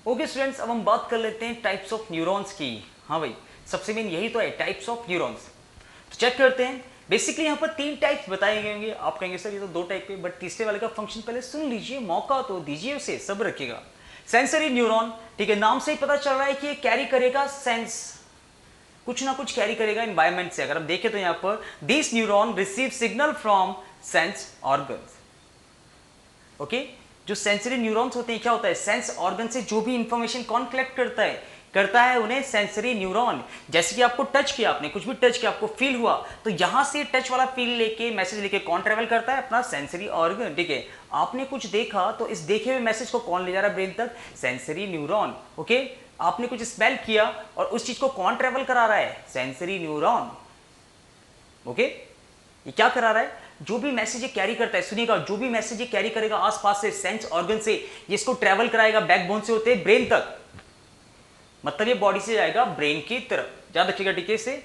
Okay students, अब हम बात कर लेते हैं टाइप्स ऑफ न्यूरॉन्स की। हाँ भाई, सबसे मेन यही तो है, टाइप्स ऑफ न्यूरॉन्स। तो चेक करते हैं। बेसिकली यहाँ पर 3 टाइप्स बताए गए होंगे। आप कहेंगे सर ये तो 2 टाइप के, बट तीसरे वाले का फंक्शन पहले सुन लीजिए, मौका तो दीजिए उसे, सब रखिएगा। सेंसरी न्यूरॉन, ठीक है, नाम से ही पता चल रहा है कि ये कैरी करेगा सेंस, कुछ ना कुछ कैरी करेगा एनवायरमेंट से। अगर आप देखें तो यहाँ पर this neuron receive signal from sense organs. Okay, जो सेंसरी न्यूरॉन्स होते हैं, क्या होता है, सेंस ऑर्गन से जो भी इंफॉर्मेशन कौन कलेक्ट करता है उन्हें सेंसरी न्यूरॉन। जैसे कि आपको टच किया, आपने कुछ भी टच किया, आपको फील हुआ, तो यहां से टच वाला फील लेके मैसेज लेके कौन ट्रेवल करता है, अपना सेंसरी ऑर्गन। ठीक है, आपने कुछ देखा तो इस देखे हुए मैसेज को कौन ले जा रहा है ब्रेन तक, सेंसरी न्यूरॉन। ओके, आपने कुछ स्मेल किया और उस चीज को कौन ट्रेवल करा रहा है, सेंसरी न्यूरॉन। ओके, ये क्या करा रहा है, जो भी मैसेज ये कैरी करता है, सुनिएगा, जो भी मैसेज ये कैरी करेगा आसपास से, सेंस ऑर्गन से, ये इसको ट्रेवल कराएगा बैकबोन से होते ब्रेन तक। मतलब ये बॉडी से जाएगा ब्रेन की तरफ। याद रखिएगा, ठीक है, से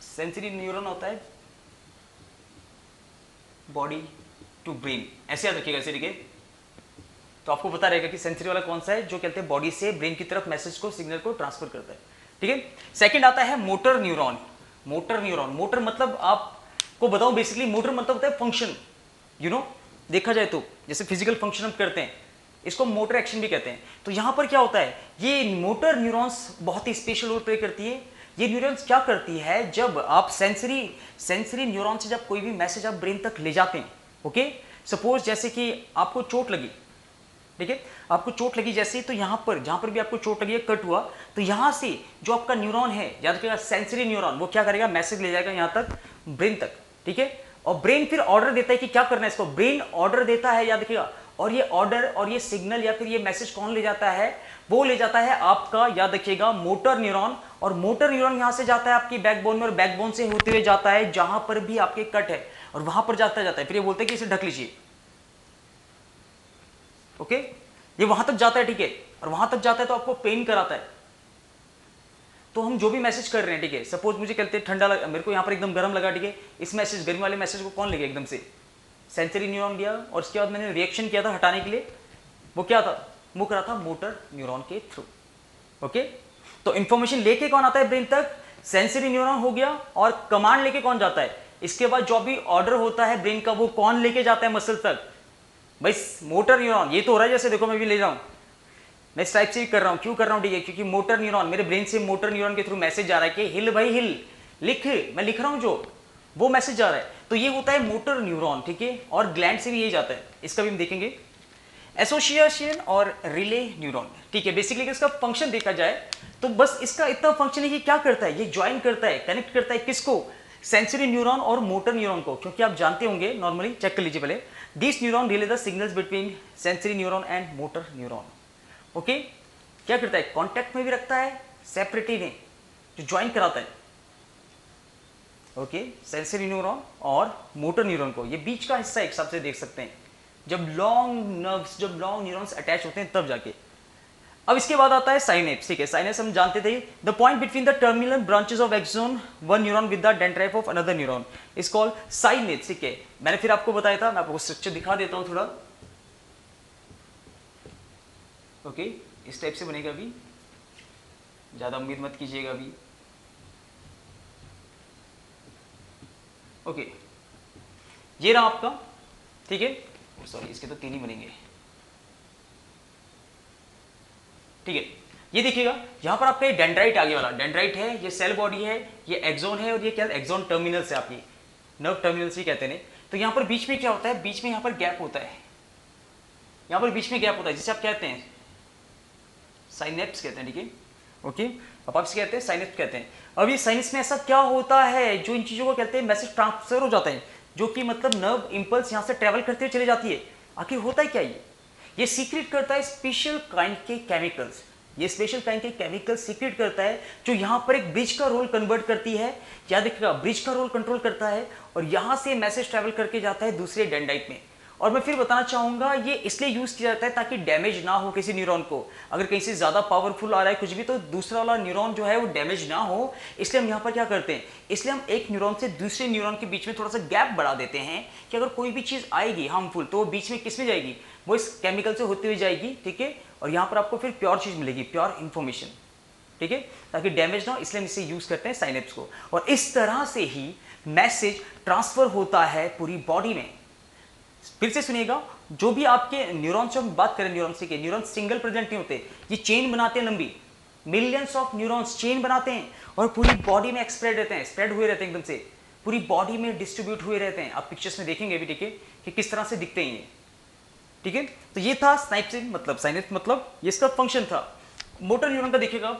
सेंसरी न्यूरॉन होता है बॉडी टू ब्रेन, ऐसे याद रखिएगा, ठीक है। तो आपको पता रहेगा कि सेंसरी वाला कौन सा है, जो कहते हैं बॉडी से ब्रेन की तरफ मैसेज को, सिग्नल को ट्रांसफर करता है। ठीक है, सेकंड आता है motor neuron. Motor neuron, motor मतलब आपको बताऊं, बेसिकली मोटर मतलब होता है फंक्शन, यू नो, देखा जाए तो जैसे फिजिकल फंक्शन हम करते हैं, इसको मोटर एक्शन भी कहते हैं। तो यहां पर क्या होता है, ये मोटर न्यूरॉन्स बहुत ही स्पेशल रोल प्ले करती है। ये न्यूरॉन्स क्या करती है, जब आप सेंसरी न्यूरॉन से जब कोई भी मैसेज आप ब्रेन तक ले जाते हैं, ओके, सपोज जैसे कि आपको चोट लगी, ठीक है, आपको चोट लगी जैसे, तो यहां पर जहां पर भी आपको चोट लगी है, कट हुआ, तो यहां से जो आपका न्यूरॉन है, याद रखिएगा सेंसरी न्यूरॉन, वो क्या करेगा, मैसेज ले जाएगा यहां तक, ब्रेन तक। ठीक है, और ब्रेन फिर ऑर्डर देता है कि क्या करना है इसको, ब्रेन ऑर्डर देता है, याद रखिएगा। और ये ऑर्डर और ये सिग्नल या फिर ये मैसेज कौन ले जाता है, वो ले जाता है आपका, याद रखिएगा, मोटर न्यूरॉन। और मोटर न्यूरॉन यहां से जाता है आपकी बैकबोन में, और बैकबोन से होते हुए जाता है जहां पर भी आपके कट है, और वहां पर जाता है, फिर ये बोलते हैं कि इसे ढक लीजिए। ओके, ये वहां तक जाता है, ठीक है, और वहां तक जाता है तो आपको पेन कराता है। तो हम जो भी मैसेज कर रहे हैं, ठीक है, सपोज मुझे कहते हैं ठंडा मेरे को यहाँ पर एकदम गर्म लगा, ठीक है, इस मैसेज, गर्मी वाले मैसेज को कौन ले गया एकदम से, सेंसरी न्यूरॉन लिया, और उसके बाद मैंने रिएक्शन किया था हटाने के लिए, वो क्या था, मुक रहा था मोटर न्यूरॉन के थ्रू। ओके, तो इंफॉर्मेशन लेके कौन आता है ब्रेन तक, सेंसरी न्यूरॉन हो गया, और कमांड लेके कौन जाता है, इसके बाद जो भी ऑर्डर होता है ब्रेन का, वो कौन लेके जाता है मसल तक, भाई मोटर न्यूरॉन। ये तो हो रहा है, जैसे देखो मैं भी ले जाऊं, मैं इस टाइप से ही कर रहा हूं, क्यों कर रहा हूं, ठीक है, क्योंकि मोटर न्यूरॉन, मेरे ब्रेन से मोटर न्यूरॉन के थ्रू मैसेज जा रहा है कि हिल भाई हिल, लिख, मैं लिख रहा हूं जो, वो मैसेज जा रहा है। तो ये होता है मोटर न्यूरॉन, ठीक है, और ग्लैंड से भी यही जाता है, इसका भी हम देखेंगे। एसोसिएशन और रिले न्यूरॉन, ठीक है, बेसिकली इसका फंक्शन देखा जाए तो बस इसका इतना फंक्शन है कि क्या करता है, ये ज्वाइन करता है, कनेक्ट करता है किसको, सेंसरी न्यूरॉन और मोटर न्यूरॉन को। क्योंकि आप जानते होंगे, नॉर्मली चेक कर लीजिए पहले, this neuron relay the signals between sensory neuron and motor neuron. Okay, क्या करता है, कॉन्टैक्ट में भी रखता है, सेपरेटली नहीं, जो ज्वाइन कराता है। ओके, सेंसरी न्यूरॉन और मोटर न्यूरॉन को, ये बीच का हिस्सा एक हिसाब से देख सकते हैं, जब लॉन्ग नर्व्स, जब लॉन्ग न्यूरॉन्स अटैच होते हैं तब जाके। अब इसके बाद आता है साइनेप्स, ठीक है, साइनेप्स हम जानते थे, the point between the terminal branches of axon one neuron with the dendrite of another neuron is called synapse. ठीक है, मैंने फिर आपको बताया था, मैं आपको स्ट्रक्चर दिखा देता हूं थोड़ा। ओके, इस टाइप से बनेगा, अभी ज्यादा उम्मीद मत कीजिएगा अभी। ओके, ये रहा आपका, ठीक है, सॉरी इसके तो 3 ही बनेंगे, ठीक है। ये देखिएगा, यहां पर आपका डेंड्राइट आगे वाला डेंड्राइट है, ये सेल बॉडी है, ये एक्सोन है, और ये क्या, एक्सोन टर्मिनल से आपकी नर्व टर्मिनल से कहते हैं। तो यहां पर बीच में क्या होता है, बीच में यहां पर गैप होता है, यहां पर बीच में गैप होता है, जिसे आप कहते हैं साइनेप्स कहते हैं, ठीक है। ओके, अब आप इसे कहते हैं साइनेप्स कहते हैं। अब ये साइनेप्स में ऐसा क्या होता है, जो इन चीजों को कहते हैं मैसेज ट्रांसफर हो जाता है, जो कि मतलब नर्व इंपल्स यहां से ट्रेवल करते हुए चले जाती है। आखिर होता है क्या, ये सीक्रेट करता है स्पेशल काइंड के केमिकल्स, ये स्पेशल काइंड के केमिकल सीक्रेट करता है, जो यहां पर एक ब्रिज का रोल कन्वर्ट करती है, याद रखिएगा, ब्रिज का रोल कंट्रोल करता है, और यहां से मैसेज ट्रेवल करके जाता है दूसरे डेंड्राइट में। और मैं फिर बताना चाहूंगा, ये इसलिए यूज किया जाता है ताकि डैमेज ना हो किसी न्यूरॉन को, अगर कहीं से ज्यादा पावरफुल आ रहा है कुछ भी, तो दूसरा वाला न्यूरॉन जो है वो डैमेज ना हो, इसलिए हम यहाँ पर क्या करते हैं, इसलिए हम एक न्यूरॉन से दूसरे न्यूरॉन के बीच में थोड़ा सा गैप बढ़ा देते हैं, कि अगर कोई भी चीज आएगी हार्मफुल, तो वो बीच में किस में जाएगी, वो इस केमिकल से होती हुई जाएगी, ठीक है, और यहाँ पर आपको फिर प्योर चीज़ मिलेगी, प्योर इन्फॉर्मेशन, ठीक है, ताकि डैमेज ना हो, इसलिए हम इसे यूज़ करते हैं साइनेप्स को। और इस तरह से ही मैसेज ट्रांसफर होता है पूरी बॉडी में। फिर से सुनिएगा, जो भी आपके न्यूरॉन्स, जो हम बात करें न्यूरॉन्स के, न्यूरॉन्स सिंगल प्रेजेंट नहीं होते, ये चेन बनाते हैं लंबी, मिलियंस ऑफ न्यूरॉन्स चेन बनाते हैं और पूरी बॉडी में स्प्रेड रहते हैं, स्प्रेड हुए रहते हैं एकदम से, पूरी बॉडी में डिस्ट्रीब्यूट हुए रहते हैं। आप पिक्चर्स में देखेंगे भी, ठीक है, कि किस तरह से दिखते हैं ये, ठीक है। तो ये था साइनेप्स मतलब, साइनेप्स मतलब ये इसका फंक्शन था। मोटर न्यूरॉन का देखिएगा,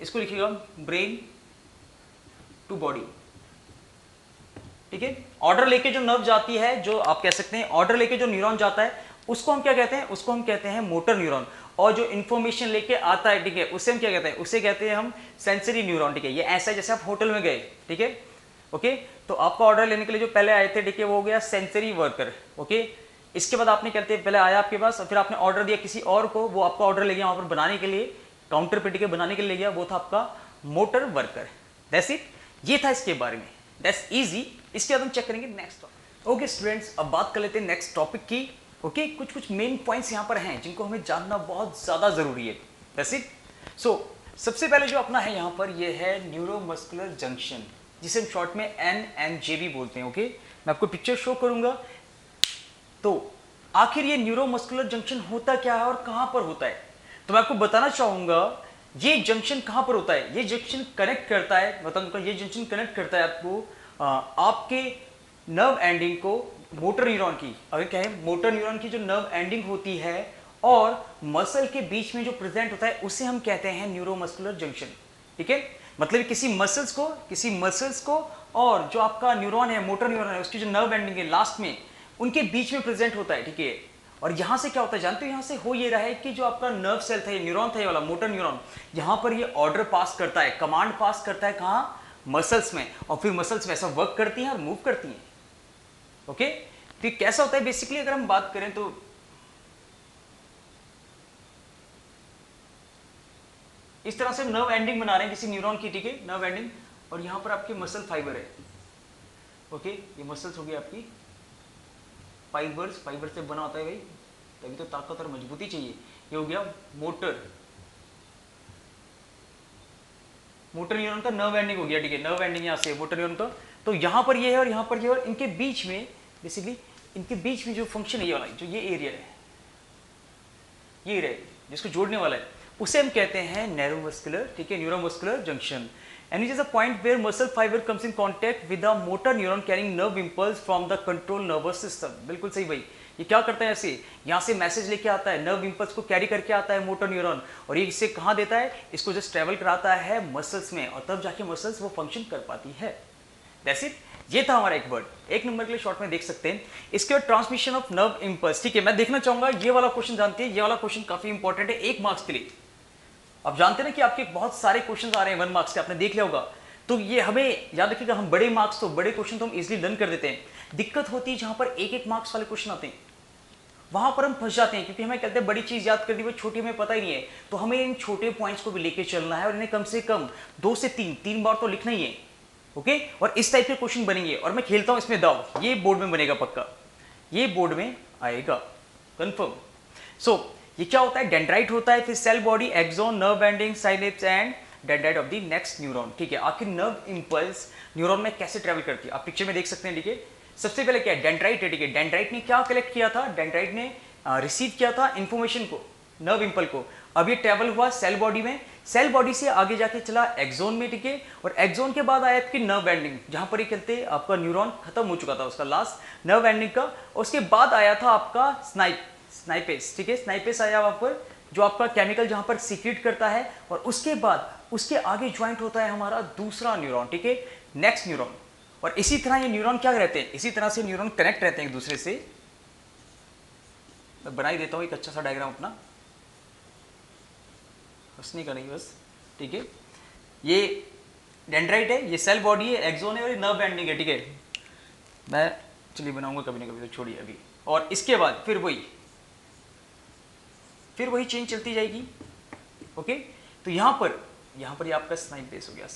इसको लिखिएगा ब्रेन टू बॉडी, ठीक है। ऑर्डर लेके जो नर्व जाती है, जो आप कह सकते हैं ऑर्डर लेके जो न्यूरॉन जाता है, उसको हम क्या कहते हैं, उसको हम कहते हैं मोटर न्यूरॉन। और जो इंफॉर्मेशन लेके आता है, ठीक है, उसे हम क्या कहते हैं, उसे कहते हैं हम सेंसरी न्यूरॉन, ठीक है। ये ऐसा है जैसे आप होटल में गए, ठीक है, ओके, तो आपका ऑर्डर लेने के लिए जो पहले आए थे, ठीक है, वो हो गया सेंसरी वर्कर, ओके। इसके बाद आपने कहते हैं पहले आया आपके पास और फिर आपने ऑर्डर दिया किसी और को, वो आपका ऑर्डर ले गया वहां पर बनाने के लिए, काउंटर पे, ठीक है, बनाने के लिए ले गया, वो था आपका मोटर वर्कर। दैट्स इट, ये था इसके बारे में, दैट्स इजी। इसके बाद हम चेक करेंगे नेक्स्ट टॉपिक। ओके स्टूडेंट्स, अब बात कर लेते हैं नेक्स्ट टॉपिक की, ओके। कुछ मेन पॉइंट्स यहाँ पर हैं जिनको हमें जानना बहुत ज़्यादा ज़रूरी है, दैट्स इट। सो सबसे पहले जो अपना है यहाँ पर, ये है न्यूरोमस्कुलर जंक्शन, जिसे हम शॉर्ट में NMJ भी बोलते हैं, ओके। मैं आपको पिक्चर शो करूंगा। तो आखिर ये न्यूरोमस्कुलर जंक्शन होता क्या है और कहाँ पर होता है, तो मैं आपको बताना चाहूंगा ये जंक्शन कहाँ पर होता है। ये जंक्शन कनेक्ट करता है, मतलब ये जंक्शन कनेक्ट करता है आपको आपके नर्व एंडिंग को मोटर न्यूरॉन की, अगर कहें मोटर न्यूरॉन की जो नर्व एंडिंग होती है और मसल के बीच में जो प्रेजेंट होता है, उसे हम कहते हैं न्यूरोमस्कुलर जंक्शन, ठीक है। मतलब किसी मसल्स को और जो आपका न्यूरॉन है, मोटर न्यूरॉन है, उसकी जो नर्व एंडिंग है लास्ट में, उनके बीच में प्रेजेंट होता है, ठीक है। और यहां से क्या होता है जानते हो, यहां से हो ये रहा है कि जो आपका नर्व सेल था, ये न्यूरॉन था, ये वाला मोटर न्यूरॉन, यहां पर ये ऑर्डर पास करता है, कमांड पास करता है, कहां, मसल्स में, और फिर मसल्स वैसा वर्क करती हैं और मूव करती हैं, ओके। तो कैसा होता है बेसिकली, अगर हम बात करें तो इस तरह से हम नर्व एंडिंग बना रहे हैं किसी न्यूरॉन की, ठीक है, नर्व एंडिंग, और यहां पर आपके मसल फाइबर है, ओके। ये मसल्स हो गई आपकी फाइबर्स, फाइबर से बना होता है भाई, तभी तो ताकत और मजबूती चाहिए। ये हो गया मोटर न्यूरॉन का नर्व एंडिंग हो गया, ठीक है, नर्व एंडिंग यहाँ से मोटर न्यूरॉन का। तो यहाँ पर ये है और यहाँ पर ये, और इनके बीच में बेसिकली, इनके बीच में जो फंक्शन है, ये वाला जो ये एरिया है, ये एरिया जिसको जोड़ने वाला है, उसे हम कहते हैं न्यूरोमस्कुलर, ठीक है, neuromuscular junction. And it is a point where muscle fiber comes in contact with a motor neuron carrying nerve impulse from the control nervous system। बिल्कुल सही भाई, ये क्या करता है, ऐसे यहाँ से मैसेज लेके आता है, नर्व इंपल्स को कैरी करके आता है मोटर न्यूरॉन, और ये इसे कहाँ देता है, इसको जस्ट ट्रेवल कराता है मसल्स में, और तब जाके मसल्स वो फंक्शन कर पाती है। दैट्स इट, ये था हमारा एक वर्ड, एक नंबर के लिए शॉर्ट में देख सकते हैं। इसके बाद ट्रांसमिशन ऑफ नर्व इंपल्स, ठीक है। मैं देखना चाहूंगा ये वाला क्वेश्चन, जानते हैं ये वाला क्वेश्चन काफी इंपॉर्टेंट है 1 मार्क्स के लिए। आप जानते हैं ना कि आपके बहुत सारे क्वेश्चन आ रहे हैं 1 मार्क्स के, आपने देख लिया होगा, तो ये हमें याद रखिएगा, हम बड़े मार्क्स तो बड़े क्वेश्चन तो हम इजीली डन कर देते हैं। दिक्कत होती है जहां पर 1-1 मार्क्स वाले क्वेश्चन आते हैं, वहां पर हम फंस जाते हैं, क्योंकि हमें कहते हैं बड़ी चीज याद कर दी, वो छोटी हमें पता ही नहीं है। तो हमें इन छोटे पॉइंट्स को भी लेके चलना है और इन्हें कम से कम 2 से 3 बार तो लिखना ही है, ओके। और इस टाइप के क्वेश्चन बनेंगे, और मैं खेलता हूं इसमें दाव, ये बोर्ड में बनेगा पक्का, ये बोर्ड में आएगा कंफर्म। सो ये क्या होता है, डेंड्राइट होता है, फिर cell body, axon, nerve ending, synapse and dendrite of the next neuron, ठीक है। आखिर नर्व इंपल्स न्यूरॉन में कैसे ट्रेवल करती है, आप पिक्चर में देख सकते हैं, ठीक है। सबसे पहले क्या है, डेंड्राइट है, ठीक है। डेंड्राइट ने क्या कलेक्ट किया था, डेंड्राइट ने रिसीव किया था इंफॉर्मेशन को, नर्व इंपल को। अब ये ट्रेवल हुआ सेल बॉडी में, सेल बॉडी से आगे जाके चला एक्सोन में, ठीक है। और एक्सोन के बाद आया आपकी नर्व एंडिंग, जहां पर ये कहते हैं आपका न्यूरॉन खत्म हो चुका था, उसका लास्ट नर्व एंडिंग का। उसके बाद आया था आपका स्नाइपेस, ठीक है, स्नाइपेस आया वहां पर, जो आपका केमिकल जहां पर सीक्रेट करता है, और उसके बाद उसके आगे ज्वाइंट होता है हमारा दूसरा न्यूरॉन, ठीक है, नेक्स्ट न्यूरॉन। और इसी तरह ये न्यूरॉन क्या रहते हैं, इसी तरह से न्यूरॉन कनेक्ट रहते हैं एक दूसरे से। मैं बना ही देता हूं एक अच्छा सा डायग्राम अपना, हंसने का नहीं बस, ठीक है। ये डेंड्राइट है, ये सेल बॉडी है, एक्सोन है, और ये नर्व एंडिंग है, ठीक है। मैं चलिए बनाऊंगा कभी ना कभी, तो छोड़िए अभी। और इसके बाद फिर वही चेंज चलती जाएगी, ओके। तो यहां पर ये आपका स्नाइपेस हो गया,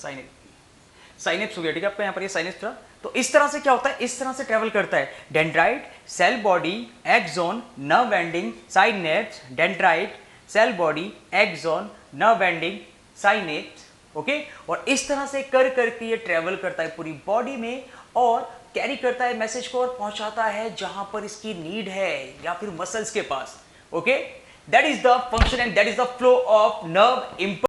साइनेप्स हो गया, ठीक है, आपका यहाँ पर ये साइनेप्स था। तो इस तरह से क्या होता है, इस तरह से ट्रेवल करता है dendrite, cell body, axon, nerve ending, synapse, dendrite, cell body, axon, nerve ending, synapse, okay. और इस तरह से कर करके ये ट्रेवल करता है पूरी बॉडी में और कैरी करता है मैसेज को और पहुंचाता है जहां पर इसकी नीड है या फिर मसल्स के पास, okay. That is the function and that is the flow of nerve impulse.